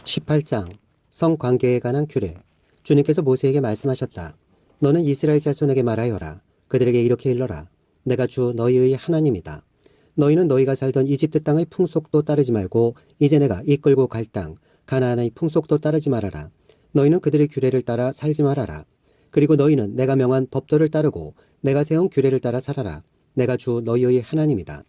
18장 성관계에 관한 규례. 주님께서 모세에게 말씀하셨다. 너는 이스라엘 자손에게 말하여라. 그들에게 이렇게 일러라. 내가 주 너희의 하나님이다. 너희는 너희가 살던 이집트 땅의 풍속도 따르지 말고 이제 내가 이끌고 갈 땅 가나안의 풍속도 따르지 말아라. 너희는 그들의 규례를 따라 살지 말아라. 그리고 너희는 내가 명한 법도를 따르고 내가 세운 규례를 따라 살아라. 내가 주 너희의 하나님이다.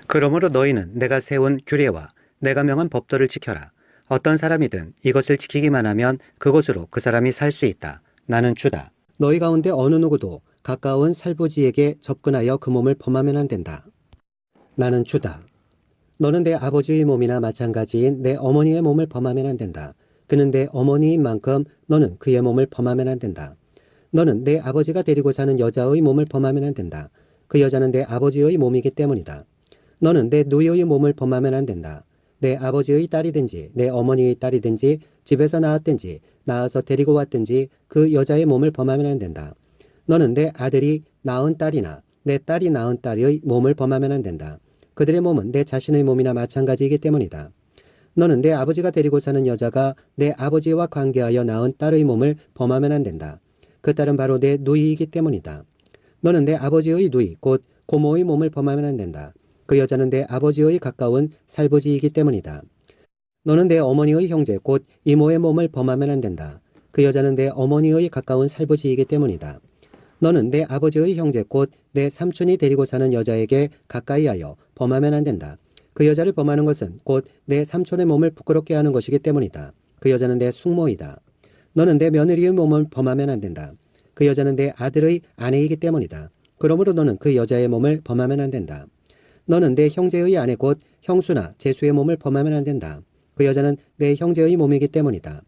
그러므로 너희는 내가 세운 규례와 내가 명한 법도를 지켜라. 어떤 사람이든 이것을 지키기만 하면 그것으로 그 사람이 살 수 있다. 나는 주다. 너희 가운데 어느 누구도 가까운 살부지에게 접근하여 그 몸을 범하면 안 된다. 나는 주다. 너는 내 아버지의 몸이나 마찬가지인 내 어머니의 몸을 범하면 안 된다. 그는 내 어머니인 만큼 너는 그의 몸을 범하면 안 된다. 너는 내 아버지가 데리고 사는 여자의 몸을 범하면 안 된다. 그 여자는 내 아버지의 몸이기 때문이다. 너는 내 누이의 몸을 범하면 안 된다. 내 아버지의 딸이든지 내 어머니의 딸이든지 집에서 낳았든지 낳아서 데리고 왔든지 그 여자의 몸을 범하면 안 된다. 너는 내 아들이 낳은 딸이나 내 딸이 낳은 딸의 몸을 범하면 안 된다. 그들의 몸은 내 자신의 몸이나 마찬가지이기 때문이다. 너는 내 아버지가 데리고 사는 여자가 내 아버지와 관계하여 낳은 딸의 몸을 범하면 안 된다. 그 딸은 바로 내 누이이기 때문이다. 너는 내 아버지의 누이 곧 고모의 몸을 범하면 안 된다. 그 여자는 내 아버지의 가까운 살부지이기 때문이다. 너는 내 어머니의 형제 곧 이모의 몸을 범하면 안 된다. 그 여자는 내 어머니의 가까운 살부지이기 때문이다. 너는 내 아버지의 형제 곧 내 삼촌이 데리고 사는 여자에게 가까이하여 범하면 안 된다. 그 여자를 범하는 것은 곧 내 삼촌의 몸을 부끄럽게 하는 것이기 때문이다. 그 여자는 내 숙모이다. 너는 내 며느리의 몸을 범하면 안 된다. 그 여자는 내 아들의 아내이기 때문이다. 그러므로 너는 그 여자의 몸을 범하면 안 된다. 너는 내 형제의 아내 곧 형수나 제수의 몸을 범하면 안 된다. 그 여자는 내 형제의 몸이기 때문이다.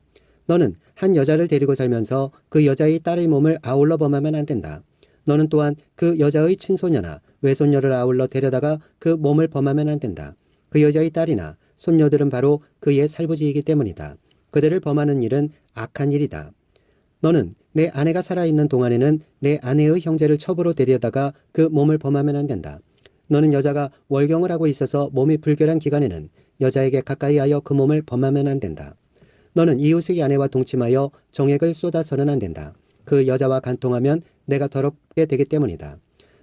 너는 한 여자를 데리고 살면서 그 여자의 딸의 몸을 아울러 범하면 안 된다. 너는 또한 그 여자의 친손녀나 외손녀를 아울러 데려다가 그 몸을 범하면 안 된다. 그 여자의 딸이나 손녀들은 바로 그의 살부지이기 때문이다. 그들을 범하는 일은 악한 일이다. 너는 내 아내가 살아있는 동안에는 내 아내의 형제를 첩으로 데려다가 그 몸을 범하면 안 된다. 너는 여자가 월경을 하고 있어서 몸이 불결한 기간에는 여자에게 가까이하여 그 몸을 범하면 안 된다. 너는 이웃의 아내와 동침하여 정액을 쏟아서는 안 된다. 그 여자와 간통하면 내가 더럽게 되기 때문이다.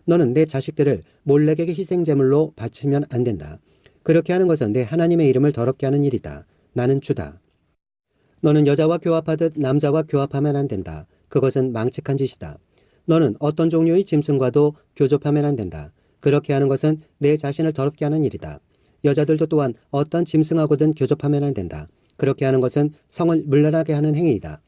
너는 내 자식들을 몰렉에게 희생제물로 바치면 안 된다. 그렇게 하는 것은 내 하나님의 이름을 더럽게 하는 일이다. 나는 주다. 너는 여자와 교합하듯 남자와 교합하면 안 된다. 그것은 망측한 짓이다. 너는 어떤 종류의 짐승과도 교접하면 안 된다. 그렇게 하는 것은 내 자신을 더럽게 하는 일이다. 여자들도 또한 어떤 짐승하고든 교접하면 안 된다. 그렇게 하는 것은 성을 물러나게 하는 행위이다.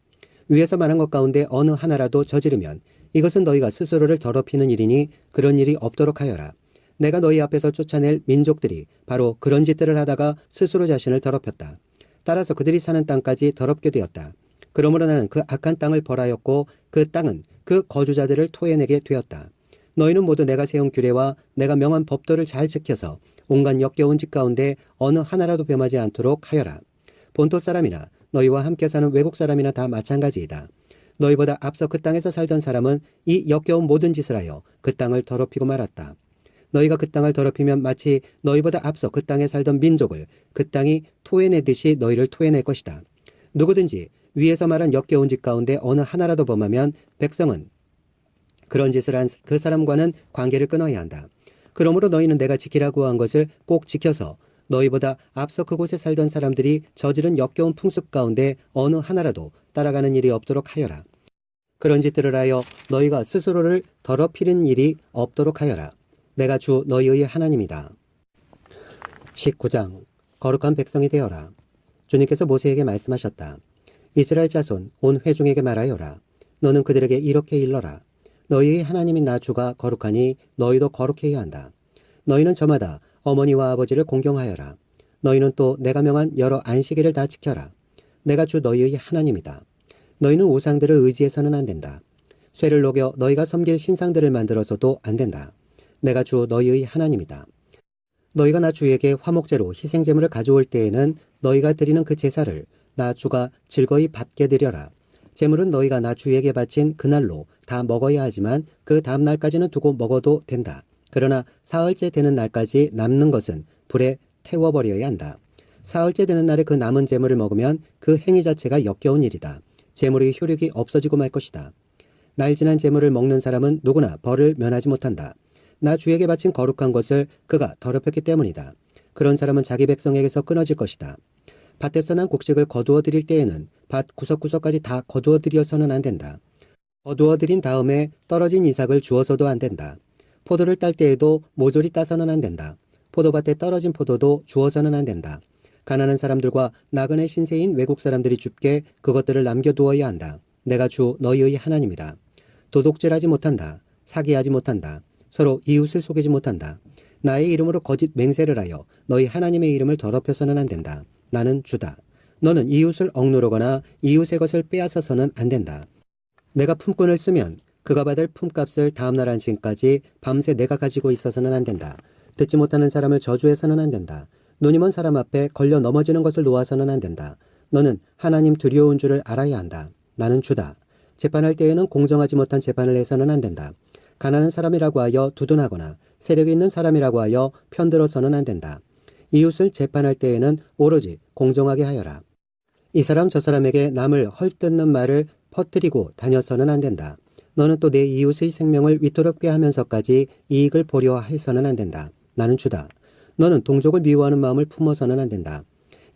위에서 말한 것 가운데 어느 하나라도 저지르면 이것은 너희가 스스로를 더럽히는 일이니 그런 일이 없도록 하여라. 내가 너희 앞에서 쫓아낼 민족들이 바로 그런 짓들을 하다가 스스로 자신을 더럽혔다. 따라서 그들이 사는 땅까지 더럽게 되었다. 그러므로 나는 그 악한 땅을 벌하였고 그 땅은 그 거주자들을 토해내게 되었다. 너희는 모두 내가 세운 규례와 내가 명한 법도를 잘 지켜서 온갖 역겨운 짓 가운데 어느 하나라도 범하지 않도록 하여라. 본토 사람이나 너희와 함께 사는 외국 사람이나 다 마찬가지이다. 너희보다 앞서 그 땅에서 살던 사람은 이 역겨운 모든 짓을 하여 그 땅을 더럽히고 말았다. 너희가 그 땅을 더럽히면 마치 너희보다 앞서 그 땅에 살던 민족을 그 땅이 토해내듯이 너희를 토해낼 것이다. 누구든지 위에서 말한 역겨운 짓 가운데 어느 하나라도 범하면 백성은 그런 짓을 한 그 사람과는 관계를 끊어야 한다. 그러므로 너희는 내가 지키라고 한 것을 꼭 지켜서 너희보다 앞서 그곳에 살던 사람들이 저지른 역겨운 풍습 가운데 어느 하나라도 따라가는 일이 없도록 하여라. 그런 짓들을 하여 너희가 스스로를 더럽히는 일이 없도록 하여라. 내가 주 너희의 하나님이다. 19장 거룩한 백성이 되어라. 주님께서 모세에게 말씀하셨다. 이스라엘 자손 온 회중에게 말하여라. 너는 그들에게 이렇게 일러라. 너희의 하나님인 나 주가 거룩하니 너희도 거룩해야 한다. 너희는 저마다 어머니와 아버지를 공경하여라. 너희는 또 내가 명한 여러 안식일을 다 지켜라. 내가 주 너희의 하나님이다. 너희는 우상들을 의지해서는 안 된다. 쇠를 녹여 너희가 섬길 신상들을 만들어서도 안 된다. 내가 주 너희의 하나님이다. 너희가 나 주에게 화목제로 희생제물을 가져올 때에는 너희가 드리는 그 제사를 나 주가 즐거이 받게 드려라. 제물은 너희가 나 주에게 바친 그날로 다 먹어야 하지만 그 다음 날까지는 두고 먹어도 된다. 그러나 사흘째 되는 날까지 남는 것은 불에 태워버려야 한다. 사흘째 되는 날에 그 남은 재물을 먹으면 그 행위 자체가 역겨운 일이다. 재물의 효력이 없어지고 말 것이다. 날 지난 재물을 먹는 사람은 누구나 벌을 면하지 못한다. 나 주에게 바친 거룩한 것을 그가 더럽혔기 때문이다. 그런 사람은 자기 백성에게서 끊어질 것이다. 밭에서 난 곡식을 거두어 드릴 때에는 밭 구석구석까지 다 거두어 드려서는 안 된다. 거두어 드린 다음에 떨어진 이삭을 주어서도 안 된다. 포도를 딸 때에도 모조리 따서는 안 된다. 포도밭에 떨어진 포도도 주어서는 안 된다. 가난한 사람들과 나그네 신세인 외국 사람들이 줍게 그것들을 남겨두어야 한다. 내가 주 너희의 하나님이다. 도둑질하지 못한다. 사기하지 못한다. 서로 이웃을 속이지 못한다. 나의 이름으로 거짓 맹세를 하여 너희 하나님의 이름을 더럽혀서는 안 된다. 나는 주다. 너는 이웃을 억누르거나 이웃의 것을 빼앗아서는 안 된다. 내가 품꾼을 쓰면 그가 받을 품값을 다음날 안식까지 밤새 내가 가지고 있어서는 안 된다. 듣지 못하는 사람을 저주해서는 안 된다. 눈이 먼 사람 앞에 걸려 넘어지는 것을 놓아서는 안 된다. 너는 하나님 두려운 줄을 알아야 한다. 나는 주다. 재판할 때에는 공정하지 못한 재판을 해서는 안 된다. 가난한 사람이라고 하여 두둔하거나 세력이 있는 사람이라고 하여 편들어서는 안 된다. 이웃을 재판할 때에는 오로지 공정하게 하여라. 이 사람 저 사람에게 남을 헐뜯는 말을 퍼뜨리고 다녀서는 안 된다. 너는 또 내 이웃의 생명을 위태롭게 하면서까지 이익을 보려 해서는 안 된다. 나는 주다. 너는 동족을 미워하는 마음을 품어서는 안 된다.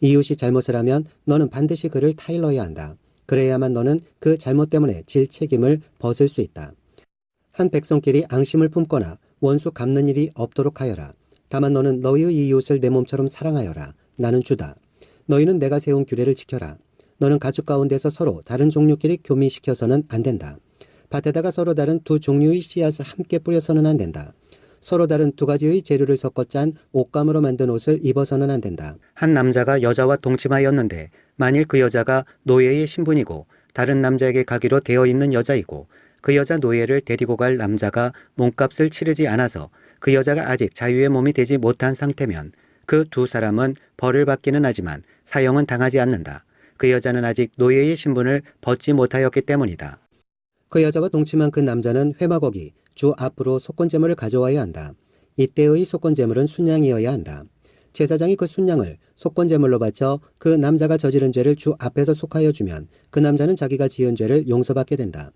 이웃이 잘못을 하면 너는 반드시 그를 타일러야 한다. 그래야만 너는 그 잘못 때문에 질 책임을 벗을 수 있다. 한 백성끼리 앙심을 품거나 원수 갚는 일이 없도록 하여라. 다만 너는 너희의 이웃을 내 몸처럼 사랑하여라. 나는 주다. 너희는 내가 세운 규례를 지켜라. 너는 가축 가운데서 서로 다른 종류끼리 교미시켜서는 안 된다. 밭에다가 서로 다른 두 종류의 씨앗을 함께 뿌려서는 안 된다. 서로 다른 두 가지의 재료를 섞어 짠 옷감으로 만든 옷을 입어서는 안 된다. 한 남자가 여자와 동침하였는데 만일 그 여자가 노예의 신분이고 다른 남자에게 가기로 되어 있는 여자이고 그 여자 노예를 데리고 갈 남자가 몸값을 치르지 않아서 그 여자가 아직 자유의 몸이 되지 못한 상태면 그 두 사람은 벌을 받기는 하지만 사형은 당하지 않는다. 그 여자는 아직 노예의 신분을 벗지 못하였기 때문이다. 그 여자와 동침한 그 남자는 회막어기 주 앞으로 속건제물을 가져와야 한다. 이때의 속건제물은 순양이어야 한다. 제사장이 그 순양을 속건제물로 바쳐 그 남자가 저지른 죄를 주 앞에서 속하여 주면 그 남자는 자기가 지은 죄를 용서받게 된다.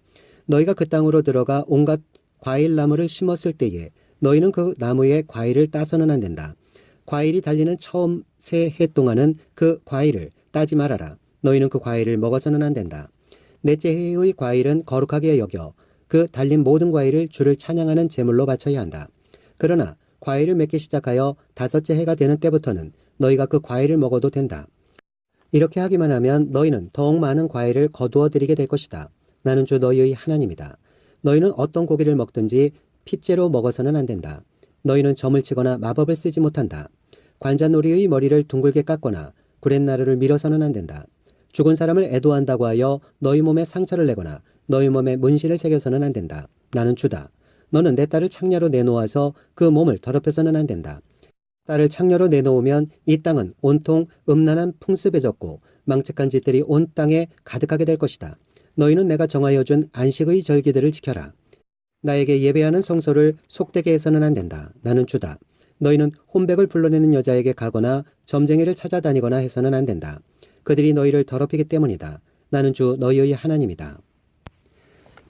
너희가 그 땅으로 들어가 온갖 과일 나무를 심었을 때에 너희는 그 나무에 과일을 따서는 안 된다. 과일이 달리는 처음 세 해 동안은 그 과일을 따지 말아라. 너희는 그 과일을 먹어서는 안 된다. 넷째 해의 과일은 거룩하게 여겨 그 달린 모든 과일을 주를 찬양하는 제물로 바쳐야 한다. 그러나 과일을 맺기 시작하여 다섯째 해가 되는 때부터는 너희가 그 과일을 먹어도 된다. 이렇게 하기만 하면 너희는 더욱 많은 과일을 거두어 들이게 될 것이다. 나는 주 너희의 하나님이다. 너희는 어떤 고기를 먹든지 핏째로 먹어서는 안 된다. 너희는 점을 치거나 마법을 쓰지 못한다. 관자놀이의 머리를 둥글게 깎거나 구렛나루를 밀어서는 안 된다. 죽은 사람을 애도한다고 하여 너희 몸에 상처를 내거나 너희 몸에 문신을 새겨서는 안 된다. 나는 주다. 너는 내 딸을 창녀로 내놓아서 그 몸을 더럽혀서는 안 된다. 딸을 창녀로 내놓으면 이 땅은 온통 음란한 풍습에 젖고 망측한 짓들이 온 땅에 가득하게 될 것이다. 너희는 내가 정하여 준 안식의 절기들을 지켜라. 나에게 예배하는 성소를 속되게 해서는 안 된다. 나는 주다. 너희는 혼백을 불러내는 여자에게 가거나 점쟁이를 찾아다니거나 해서는 안 된다. 그들이 너희를 더럽히기 때문이다. 나는 주 너희의 하나님이다.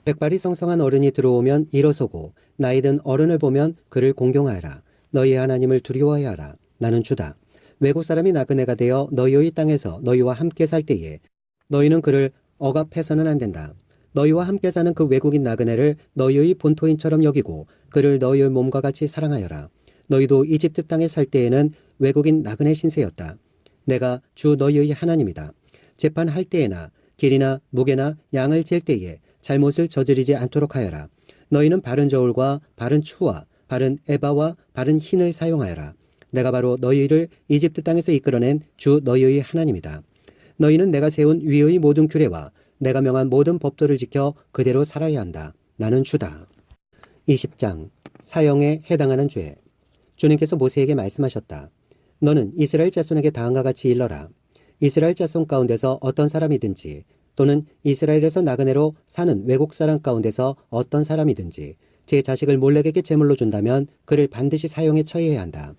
백발이 성성한 어른이 들어오면 일어서고 나이 든 어른을 보면 그를 공경하여라. 너희의 하나님을 두려워해야 하라. 나는 주다. 외국 사람이 나그네가 되어 너희의 땅에서 너희와 함께 살 때에 너희는 그를 억압해서는 안 된다. 너희와 함께 사는 그 외국인 나그네를 너희의 본토인처럼 여기고 그를 너희의 몸과 같이 사랑하여라. 너희도 이집트 땅에 살 때에는 외국인 나그네 신세였다. 내가 주 너희의 하나님이다. 재판할 때에나 길이나 무게나 양을 잴 때에 잘못을 저지르지 않도록 하여라. 너희는 바른 저울과 바른 추와 바른 에바와 바른 흰을 사용하여라. 내가 바로 너희를 이집트 땅에서 이끌어낸 주 너희의 하나님이다. 너희는 내가 세운 위의 모든 규례와 내가 명한 모든 법도를 지켜 그대로 살아야 한다. 나는 주다. 20장 사형에 해당하는 죄. 주님께서 모세에게 말씀하셨다. 너는 이스라엘 자손에게 다음과 같이 일러라. 이스라엘 자손 가운데서 어떤 사람이든지 또는 이스라엘에서 나그네로 사는 외국 사람 가운데서 어떤 사람이든지 제 자식을 몰렉에게 제물로 준다면 그를 반드시 사형에 처해야 한다.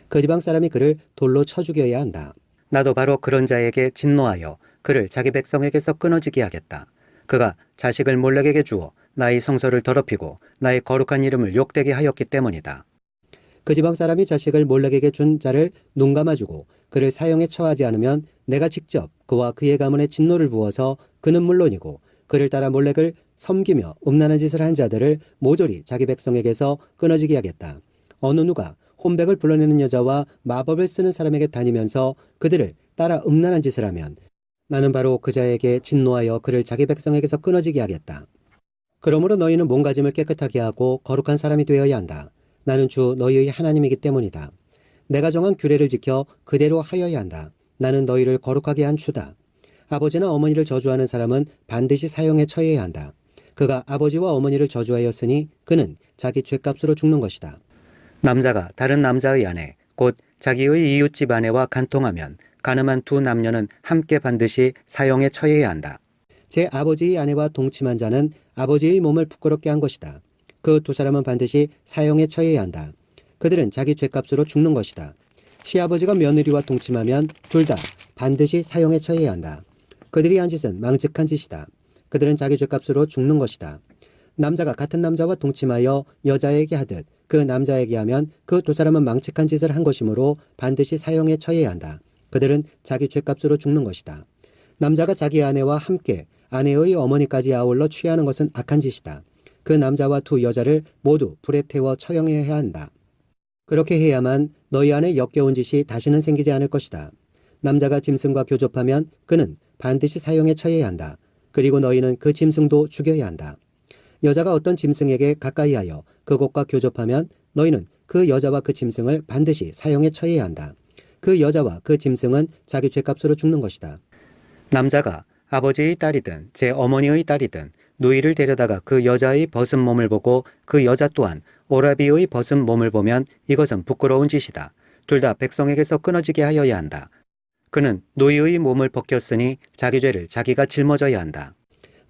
그 지방 사람이 그를 돌로 쳐 죽여야 한다. 나도 바로 그런 자에게 진노하여 그를 자기 백성에게서 끊어지게 하겠다. 그가 자식을 몰렉에게 주어 나의 성소를 더럽히고 나의 거룩한 이름을 욕되게 하였기 때문이다. 그 지방 사람이 자식을 몰렉에게 준 자를 눈감아주고 그를 사형에 처하지 않으면 내가 직접 그와 그의 가문에 진노를 부어서 그는 물론이고 그를 따라 몰렉을 섬기며 음란한 짓을 한 자들을 모조리 자기 백성에게서 끊어지게 하겠다. 어느 누가 혼백을 불러내는 여자와 마법을 쓰는 사람에게 다니면서 그들을 따라 음란한 짓을 하면 나는 바로 그 자에게 진노하여 그를 자기 백성에게서 끊어지게 하겠다. 그러므로 너희는 몸가짐을 깨끗하게 하고 거룩한 사람이 되어야 한다. 나는 주 너희의 하나님이기 때문이다. 내가 정한 규례를 지켜 그대로 하여야 한다. 나는 너희를 거룩하게 한 주다. 아버지나 어머니를 저주하는 사람은 반드시 사형에 처해야 한다. 그가 아버지와 어머니를 저주하였으니 그는 자기 죄값으로 죽는 것이다. 남자가 다른 남자의 아내, 곧 자기의 이웃집 아내와 간통하면 가늠한 두 남녀는 함께 반드시 사형에 처해야 한다. 제 아버지의 아내와 동침한 자는 아버지의 몸을 부끄럽게 한 것이다. 그 두 사람은 반드시 사형에 처해야 한다. 그들은 자기 죄값으로 죽는 것이다. 시아버지가 며느리와 동침하면 둘 다 반드시 사형에 처해야 한다. 그들이 한 짓은 망측한 짓이다. 그들은 자기 죄값으로 죽는 것이다. 남자가 같은 남자와 동침하여 여자에게 하듯 그 남자에게 하면 그 두 사람은 망측한 짓을 한 것이므로 반드시 사형에 처해야 한다. 그들은 자기 죄값으로 죽는 것이다. 남자가 자기 아내와 함께 아내의 어머니까지 아울러 취하는 것은 악한 짓이다. 그 남자와 두 여자를 모두 불에 태워 처형해야 한다. 그렇게 해야만 너희 안에 역겨운 짓이 다시는 생기지 않을 것이다. 남자가 짐승과 교접하면 그는 반드시 사형에 처해야 한다. 그리고 너희는 그 짐승도 죽여야 한다. 여자가 어떤 짐승에게 가까이하여 그것과 교접하면 너희는 그 여자와 그 짐승을 반드시 사형에 처해야 한다. 그 여자와 그 짐승은 자기 죄값으로 죽는 것이다. 남자가 아버지의 딸이든 제 어머니의 딸이든 누이를 데려다가 그 여자의 벗은 몸을 보고 그 여자 또한 오라비의 벗은 몸을 보면 이것은 부끄러운 짓이다. 둘 다 백성에게서 끊어지게 하여야 한다. 그는 누이의 몸을 벗겼으니 자기 죄를 자기가 짊어져야 한다.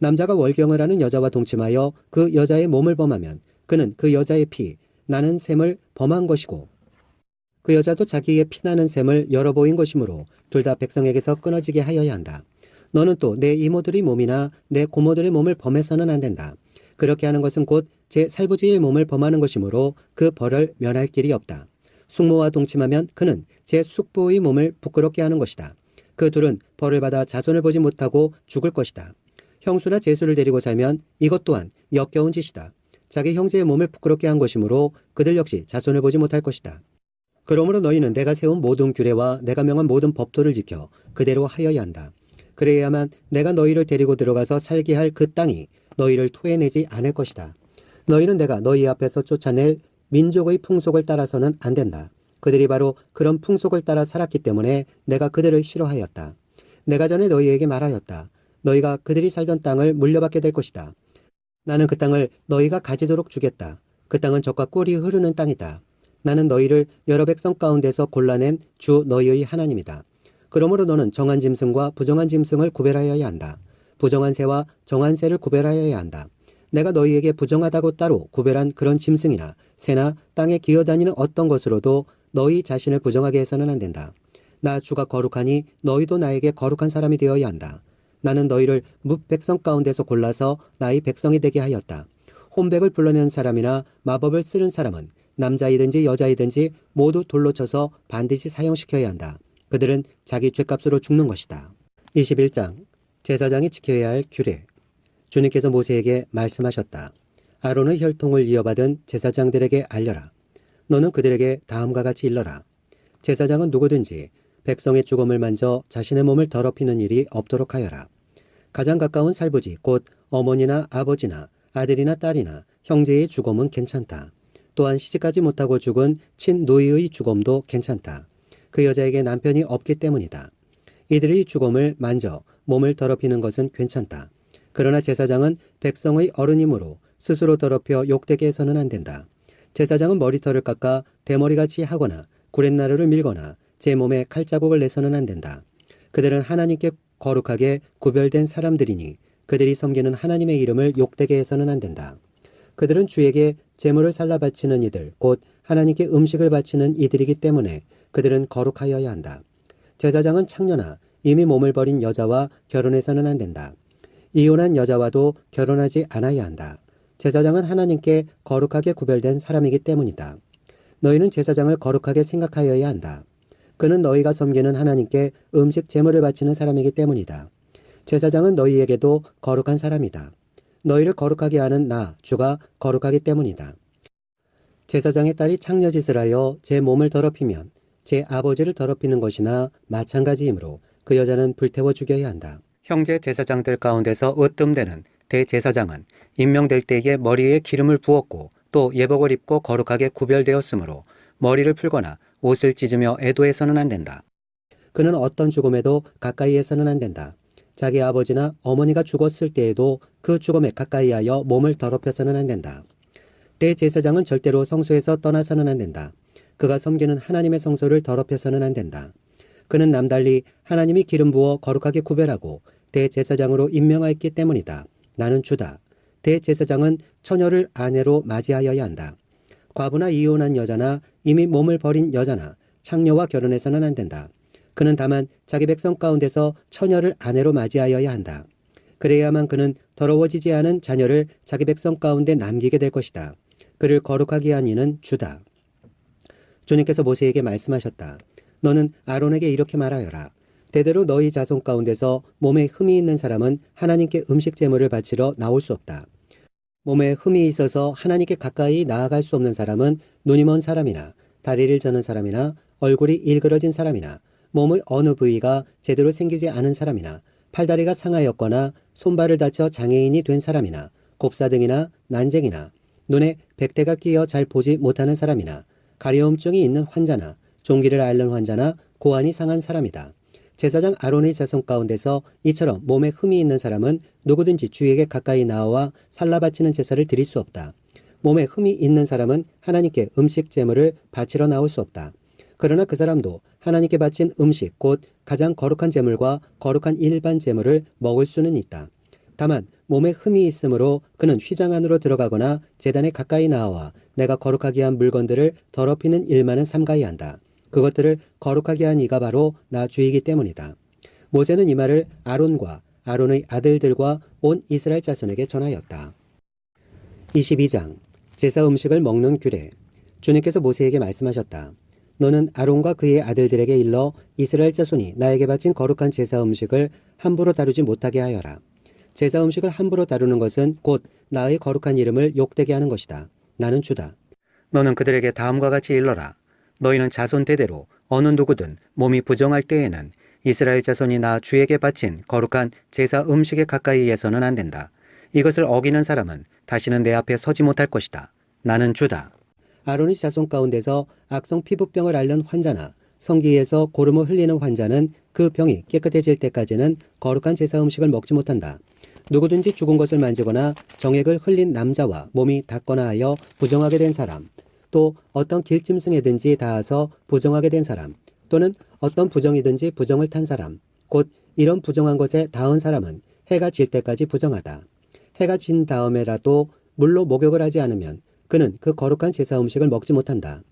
남자가 월경을 하는 여자와 동침하여 그 여자의 몸을 범하면 그는 그 여자의 피 나는 셈을 범한 것이고 그 여자도 자기의 피나는 셈을 열어보인 것이므로 둘 다 백성에게서 끊어지게 하여야 한다. 너는 또 내 이모들의 몸이나 내 고모들의 몸을 범해서는 안 된다. 그렇게 하는 것은 곧 제 살부지의 몸을 범하는 것이므로 그 벌을 면할 길이 없다. 숙모와 동침하면 그는 제 숙부의 몸을 부끄럽게 하는 것이다. 그 둘은 벌을 받아 자손을 보지 못하고 죽을 것이다. 형수나 제수를 데리고 살면 이것 또한 역겨운 짓이다. 자기 형제의 몸을 부끄럽게 한 것이므로 그들 역시 자손을 보지 못할 것이다. 그러므로 너희는 내가 세운 모든 규례와 내가 명한 모든 법도를 지켜 그대로 하여야 한다. 그래야만 내가 너희를 데리고 들어가서 살게 할 그 땅이 너희를 토해내지 않을 것이다. 너희는 내가 너희 앞에서 쫓아낼 민족의 풍속을 따라서는 안 된다. 그들이 바로 그런 풍속을 따라 살았기 때문에 내가 그들을 싫어하였다. 내가 전에 너희에게 말하였다. 너희가 그들이 살던 땅을 물려받게 될 것이다. 나는 그 땅을 너희가 가지도록 주겠다. 그 땅은 젖과 꿀이 흐르는 땅이다. 나는 너희를 여러 백성 가운데서 골라낸 주 너희의 하나님이다. 그러므로 너는 정한 짐승과 부정한 짐승을 구별하여야 한다. 부정한 새와 정한 새를 구별하여야 한다. 내가 너희에게 부정하다고 따로 구별한 그런 짐승이나 새나 땅에 기어다니는 어떤 것으로도 너희 자신을 부정하게 해서는 안 된다. 나 주가 거룩하니 너희도 나에게 거룩한 사람이 되어야 한다. 나는 너희를 뭇백성 가운데서 골라서 나의 백성이 되게 하였다. 혼백을 불러내는 사람이나 마법을 쓰는 사람은 남자이든지 여자이든지 모두 돌로 쳐서 반드시 사형시켜야 한다. 그들은 자기 죄값으로 죽는 것이다. 21장 제사장이 지켜야 할 규례. 주님께서 모세에게 말씀하셨다. 아론의 혈통을 이어받은 제사장들에게 알려라. 너는 그들에게 다음과 같이 일러라. 제사장은 누구든지 백성의 죽음을 만져 자신의 몸을 더럽히는 일이 없도록 하여라. 가장 가까운 살부지 곧 어머니나 아버지나 아들이나 딸이나 형제의 죽음은 괜찮다. 또한 시집가지 못하고 죽은 친누이의 죽음도 괜찮다. 그 여자에게 남편이 없기 때문이다. 이들의 죽음을 만져 몸을 더럽히는 것은 괜찮다. 그러나 제사장은 백성의 어른이므로 스스로 더럽혀 욕되게 해서는 안 된다. 제사장은 머리털을 깎아 대머리같이 하거나 구렛나루를 밀거나 제 몸에 칼자국을 내서는 안 된다. 그들은 하나님께 거룩하게 구별된 사람들이니 그들이 섬기는 하나님의 이름을 욕되게 해서는 안 된다. 그들은 주에게 제물을 살라 바치는 이들, 곧 하나님께 음식을 바치는 이들이기 때문에 그들은 거룩하여야 한다. 제사장은 창녀나 이미 몸을 버린 여자와 결혼해서는 안 된다. 이혼한 여자와도 결혼하지 않아야 한다. 제사장은 하나님께 거룩하게 구별된 사람이기 때문이다. 너희는 제사장을 거룩하게 생각하여야 한다. 그는 너희가 섬기는 하나님께 음식 제물을 바치는 사람이기 때문이다. 제사장은 너희에게도 거룩한 사람이다. 너희를 거룩하게 하는 나, 주가 거룩하기 때문이다. 제사장의 딸이 창녀짓을 하여 제 몸을 더럽히면 제 아버지를 더럽히는 것이나 마찬가지이므로 그 여자는 불태워 죽여야 한다. 형제 제사장들 가운데서 으뜸되는 대제사장은 임명될 때에 머리에 기름을 부었고 또 예복을 입고 거룩하게 구별되었으므로 머리를 풀거나 옷을 찢으며 애도해서는 안 된다. 그는 어떤 죽음에도 가까이에서는 안 된다. 자기 아버지나 어머니가 죽었을 때에도 그 죽음에 가까이하여 몸을 더럽혀서는 안 된다. 대제사장은 절대로 성소에서 떠나서는 안 된다. 그가 섬기는 하나님의 성소를 더럽혀서는 안 된다. 그는 남달리 하나님이 기름 부어 거룩하게 구별하고 대제사장으로 임명하였기 때문이다. 나는 주다. 대제사장은 처녀를 아내로 맞이하여야 한다. 과부나 이혼한 여자나 이미 몸을 버린 여자나 창녀와 결혼해서는 안 된다. 그는 다만 자기 백성 가운데서 처녀를 아내로 맞이하여야 한다. 그래야만 그는 더러워지지 않은 자녀를 자기 백성 가운데 남기게 될 것이다. 그를 거룩하게 한 이는 주다. 주님께서 모세에게 말씀하셨다. 너는 아론에게 이렇게 말하여라. 대대로 너희 자손 가운데서 몸에 흠이 있는 사람은 하나님께 음식 제물을 바치러 나올 수 없다. 몸에 흠이 있어서 하나님께 가까이 나아갈 수 없는 사람은 눈이 먼 사람이나 다리를 저는 사람이나 얼굴이 일그러진 사람이나 몸의 어느 부위가 제대로 생기지 않은 사람이나 팔다리가 상하였거나 손발을 다쳐 장애인이 된 사람이나 곱사등이나 난쟁이나 눈에 백태가 끼어 잘 보지 못하는 사람이나 가려움증이 있는 환자나 종기를 앓는 환자나 고환이 상한 사람이다. 제사장 아론의 자손 가운데서 이처럼 몸에 흠이 있는 사람은 누구든지 주에게 가까이 나와 살라 바치는 제사를 드릴 수 없다. 몸에 흠이 있는 사람은 하나님께 음식 제물을 바치러 나올 수 없다. 그러나 그 사람도 하나님께 바친 음식 곧 가장 거룩한 제물과 거룩한 일반 제물을 먹을 수는 있다. 다만 몸에 흠이 있으므로 그는 휘장 안으로 들어가거나 제단에 가까이 나와 내가 거룩하게 한 물건들을 더럽히는 일만은 삼가야 한다. 그것들을 거룩하게 한 이가 바로 나 주이기 때문이다. 모세는 이 말을 아론과 아론의 아들들과 온 이스라엘 자손에게 전하였다. 22장 제사 음식을 먹는 규례. 주님께서 모세에게 말씀하셨다. 너는 아론과 그의 아들들에게 일러 이스라엘 자손이 나에게 바친 거룩한 제사 음식을 함부로 다루지 못하게 하여라. 제사 음식을 함부로 다루는 것은 곧 나의 거룩한 이름을 욕되게 하는 것이다. 나는 주다. 너는 그들에게 다음과 같이 일러라. 너희는 자손 대대로 어느 누구든 몸이 부정할 때에는 이스라엘 자손이 나 주에게 바친 거룩한 제사 음식에 가까이에서는 안 된다. 이것을 어기는 사람은 다시는 내 앞에 서지 못할 것이다. 나는 주다. 아론의 자손 가운데서 악성 피부병을 앓는 환자나 성기에서 고름을 흘리는 환자는 그 병이 깨끗해질 때까지는 거룩한 제사 음식을 먹지 못한다. 누구든지 죽은 것을 만지거나 정액을 흘린 남자와 몸이 닿거나 하여 부정하게 된 사람, 또 어떤 길짐승에든지 닿아서 부정하게 된 사람, 또는 어떤 부정이든지 부정을 탄 사람, 곧 이런 부정한 것에 닿은 사람은 해가 질 때까지 부정하다. 해가 진 다음에라도 물로 목욕을 하지 않으면 그는 그 거룩한 제사 음식을 먹지 못한다.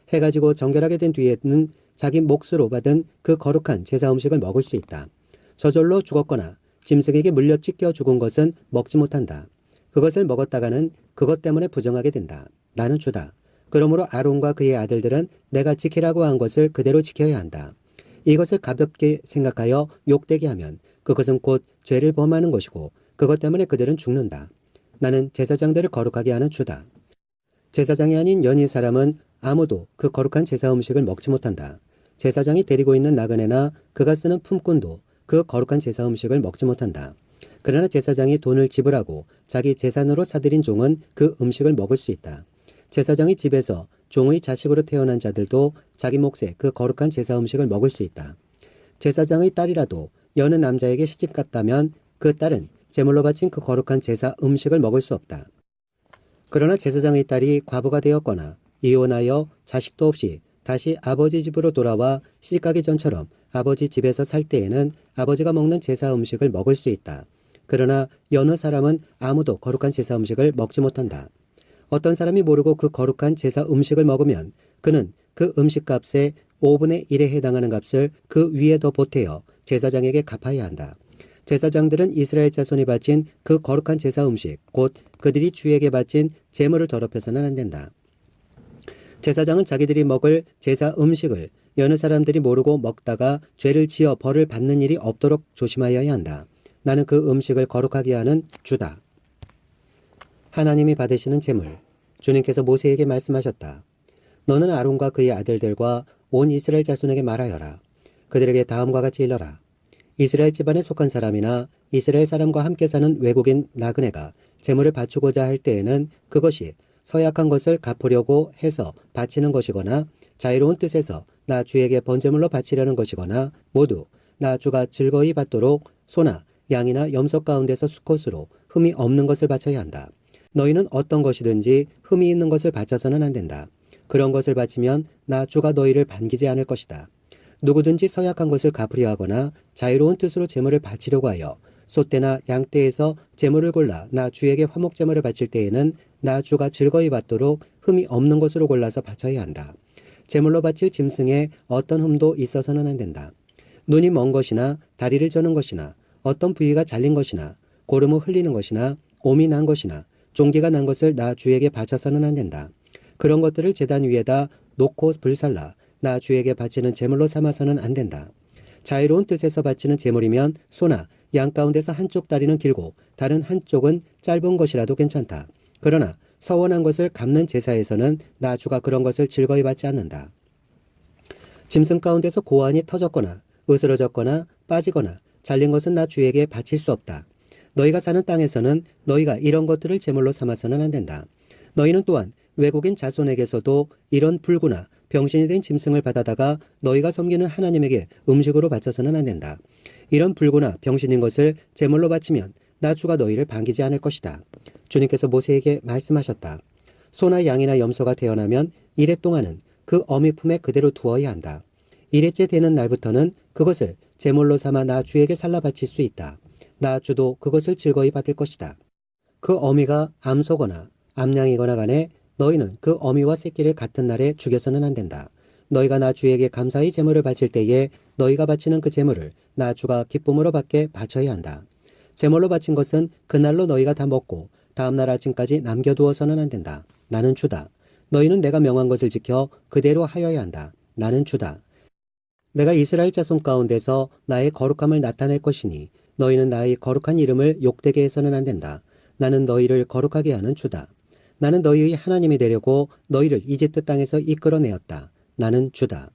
해가 지고 정결하게 된 뒤에는 자기 몫으로 받은 그 거룩한 제사 음식을 먹을 수 있다. 저절로 죽었거나 짐승에게 물려 찢겨 죽은 것은 먹지 못한다. 그것을 먹었다가는 그것 때문에 부정하게 된다. 나는 주다. 그러므로 아론과 그의 아들들은 내가 지키라고 한 것을 그대로 지켜야 한다. 이것을 가볍게 생각하여 욕되게 하면 그것은 곧 죄를 범하는 것이고 그것 때문에 그들은 죽는다. 나는 제사장들을 거룩하게 하는 주다. 제사장이 아닌 연인 사람은 아무도 그 거룩한 제사 음식을 먹지 못한다. 제사장이 데리고 있는 나그네나 그가 쓰는 품꾼도 그 거룩한 제사 음식을 먹지 못한다. 그러나 제사장이 돈을 지불하고 자기 재산으로 사들인 종은 그 음식을 먹을 수 있다. 제사장의 집에서 종의 자식으로 태어난 자들도 자기 몫에 그 거룩한 제사 음식을 먹을 수 있다. 제사장의 딸이라도 여느 남자에게 시집갔다면 그 딸은 제물로 바친 그 거룩한 제사 음식을 먹을 수 없다. 그러나 제사장의 딸이 과부가 되었거나 이혼하여 자식도 없이 다시 아버지 집으로 돌아와 시집가기 전처럼 아버지 집에서 살 때에는 아버지가 먹는 제사 음식을 먹을 수 있다. 그러나 여느 사람은 아무도 거룩한 제사 음식을 먹지 못한다. 어떤 사람이 모르고 그 거룩한 제사 음식을 먹으면 그는 그 음식값에 5분의 1에 해당하는 값을 그 위에 더 보태어 제사장에게 갚아야 한다. 제사장들은 이스라엘 자손이 바친 그 거룩한 제사 음식, 곧 그들이 주에게 바친 제물을 더럽혀서는 안 된다. 제사장은 자기들이 먹을 제사 음식을 여느 사람들이 모르고 먹다가 죄를 지어 벌을 받는 일이 없도록 조심하여야 한다. 나는 그 음식을 거룩하게 하는 주다. 하나님이 받으시는 제물. 주님께서 모세에게 말씀하셨다. 너는 아론과 그의 아들들과 온 이스라엘 자손에게 말하여라. 그들에게 다음과 같이 일러라. 이스라엘 집안에 속한 사람이나 이스라엘 사람과 함께 사는 외국인 나그네가 제물을 바치고자 할 때에는 그것이 서약한 것을 갚으려고 해서 바치는 것이거나 자유로운 뜻에서 나 주에게 번제물로 바치려는 것이거나 모두 나 주가 즐거이 받도록 소나 양이나 염소 가운데서 수컷으로 흠이 없는 것을 바쳐야 한다. 너희는 어떤 것이든지 흠이 있는 것을 바쳐서는 안 된다. 그런 것을 바치면 나 주가 너희를 반기지 않을 것이다. 누구든지 서약한 것을 갚으려 하거나 자유로운 뜻으로 제물을 바치려고 하여 소떼나 양떼에서 제물을 골라 나 주에게 화목제물을 바칠 때에는 나 주가 즐거이 받도록 흠이 없는 것으로 골라서 바쳐야 한다. 제물로 바칠 짐승에 어떤 흠도 있어서는 안 된다. 눈이 먼 것이나 다리를 저는 것이나 어떤 부위가 잘린 것이나 고름을 흘리는 것이나 옴이 난 것이나 종기가 난 것을 나 주에게 바쳐서는 안 된다. 그런 것들을 제단 위에다 놓고 불살라 나 주에게 바치는 제물로 삼아서는 안 된다. 자유로운 뜻에서 바치는 제물이면 소나 양 가운데서 한쪽 다리는 길고 다른 한쪽은 짧은 것이라도 괜찮다. 그러나 서원한 것을 갚는 제사에서는 나 주가 그런 것을 즐거이 받지 않는다. 짐승 가운데서 고환이 터졌거나 으스러졌거나 빠지거나 잘린 것은 나 주에게 바칠 수 없다. 너희가 사는 땅에서는 너희가 이런 것들을 제물로 삼아서는 안 된다. 너희는 또한 외국인 자손에게서도 이런 불구나 병신이 된 짐승을 받아다가 너희가 섬기는 하나님에게 음식으로 바쳐서는 안 된다. 이런 불구나 병신인 것을 제물로 바치면 나 주가 너희를 반기지 않을 것이다. 주님께서 모세에게 말씀하셨다. 소나 양이나 염소가 태어나면 이래 동안은 그 어미 품에 그대로 두어야 한다. 이래째 되는 날부터는 그것을 제물로 삼아 나 주에게 살라 바칠 수 있다. 나 주도 그것을 즐거이 받을 것이다. 그 어미가 암소거나 암양이거나 간에 너희는 그 어미와 새끼를 같은 날에 죽여서는 안 된다. 너희가 나 주에게 감사의 제물을 바칠 때에 너희가 바치는 그 제물을 나 주가 기쁨으로 받게 바쳐야 한다. 제물로 바친 것은 그날로 너희가 다 먹고 다음날 아침까지 남겨두어서는 안 된다. 나는 주다. 너희는 내가 명한 것을 지켜 그대로 하여야 한다. 나는 주다. 내가 이스라엘 자손 가운데서 나의 거룩함을 나타낼 것이니 너희는 나의 거룩한 이름을 욕되게 해서는 안 된다. 나는 너희를 거룩하게 하는 주다. 나는 너희의 하나님이 되려고 너희를 이집트 땅에서 이끌어내었다. 나는 주다.